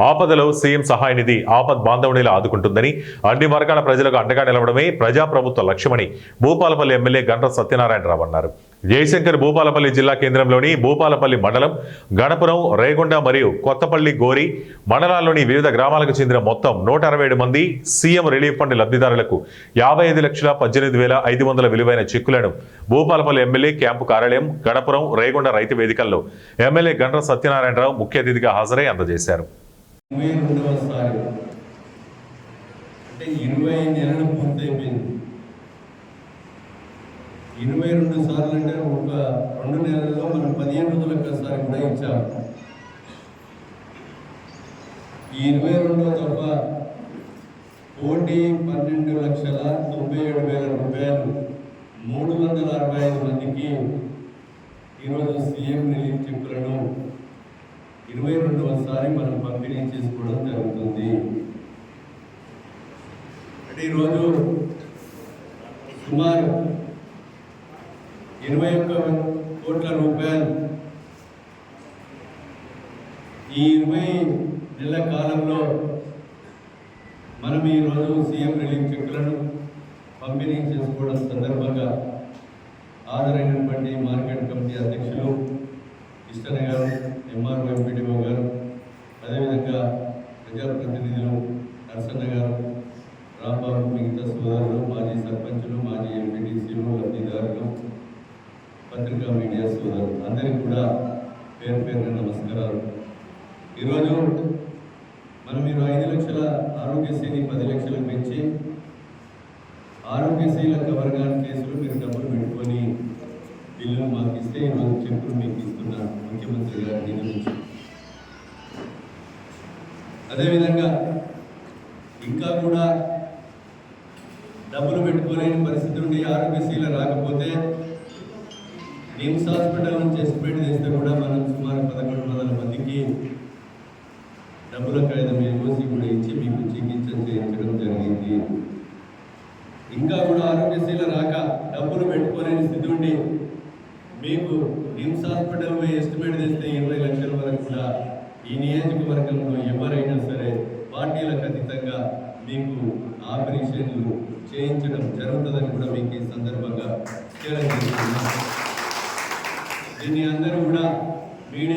ఆపదలో సీఎం సహాయ నిధి ఆపద్ బాంధవునిలా ఆదుకుంటుందని, అన్ని వర్గాల ప్రజలకు అండగా నిలవడమే ప్రజాప్రభుత్వ లక్ష్యమని భూపాలపల్లి ఎమ్మెల్యే గండ్ర సత్యనారాయణరావు అన్నారు. జయశంకర్ భూపాలపల్లి జిల్లా కేంద్రంలోని భూపాలపల్లి మండలం, గణపురం, రేగొండ మరియు కొత్తపల్లి, గోరి మండలాల్లోని వివిధ గ్రామాలకు చెందిన మొత్తం 167 మంది సీఎం రిలీఫ్ ఫండ్ లబ్ధిదారులకు 55,18,500 విలువైన చెక్కులను భూపాలపల్లి ఎమ్మెల్యే క్యాంపు కార్యాలయం, గణపురం, రేగొండ రైతు వేదికల్లో ఎమ్మెల్యే గండ్ర సత్యనారాయణరావు ముఖ్య అతిథిగా హాజరై అందజేశారు. 22 సార్లు అంటే ఒక 2 నెలల్లో మనం 15 రోజులకు ఒకసారి కూడా ఇచ్చాము. ఈ 22 తప్ప 1,12,97,000 రూపాయలు 365 మందికి ఈరోజు సీఎం రిలీఫ్ చెక్కులను 22వ మనం పంపిణీ చేసుకోవడం జరుగుతుంది. అంటే ఈరోజు సుమారు 21 కోట్ల రూపాయలు ఈ 20 నెలల కాలంలో మనం ఈరోజు సీఎం రిలీఫ్ చెక్కులను పంపిణీ చేసుకోవడం సందర్భంగా హాజరైనటువంటి మార్కెట్ కమిటీ అధ్యక్షులు కృష్ణ గారు, ఎంఆర్ఓ, ఎంపీడీఓ గారు, అదేవిధంగా ప్రజాప్రతినిధులు నరసన్న గారు, రాంబాబు, మిగతా సోదరులు, మాజీ సర్పంచులు, మాజీ ఎంపీటీసీలు, లబ్ధిదారులు, పత్రికా మీడియా సోదరులు అందరికీ కూడా పేరు పేరున నమస్కారాలు. ఈరోజు మనం 5 లక్షల ఆరోగ్యశ్రీని 10 లక్షలకు పెంచి ఆరోగ్యశ్రీల కవర్గాన్ కేసులు మీరు డబ్బులు పెట్టుకొని బిల్లులు మాకు ఇస్తే ఈరోజు చెప్పులు మీకు ఇస్తున్నారు ముఖ్యమంత్రి గారి నిధి నుంచి. అదేవిధంగా ఇంకా కూడా డబ్బులు పెట్టుకోలేని పరిస్థితి నుండి ఆరోగ్యశ్రీలు రాకపోతే నిమ్స్ హాస్పిటల్ నుంచి ఎస్టిమేట్ చేస్తే కూడా మనం సుమారు 1100 మందికి డబ్బుల కాగితం వేసి కూడా ఇచ్చి మీకు చికిత్స చేయించడం జరిగింది. ఇంకా కూడా ఆరోగ్యశ్రీలు రాక డబ్బులు పెట్టుకోలేని స్థితి ఉండి మీకు నిమ్స్ హాస్పిటల్ ఎస్టిమేట్ చేస్తే 20 లక్షల వరకు కూడా ఈ నియోజకవర్గంలో ఎవరైనా సరే పార్టీలకు అతీతంగా మీకు ఆపరేషన్లు చేయించడం జరుగుతుందని కూడా మీకు ఈ సందర్భంగా తెలియజేస్తున్నాను. దీన్ని అందరూ కూడా మీడియా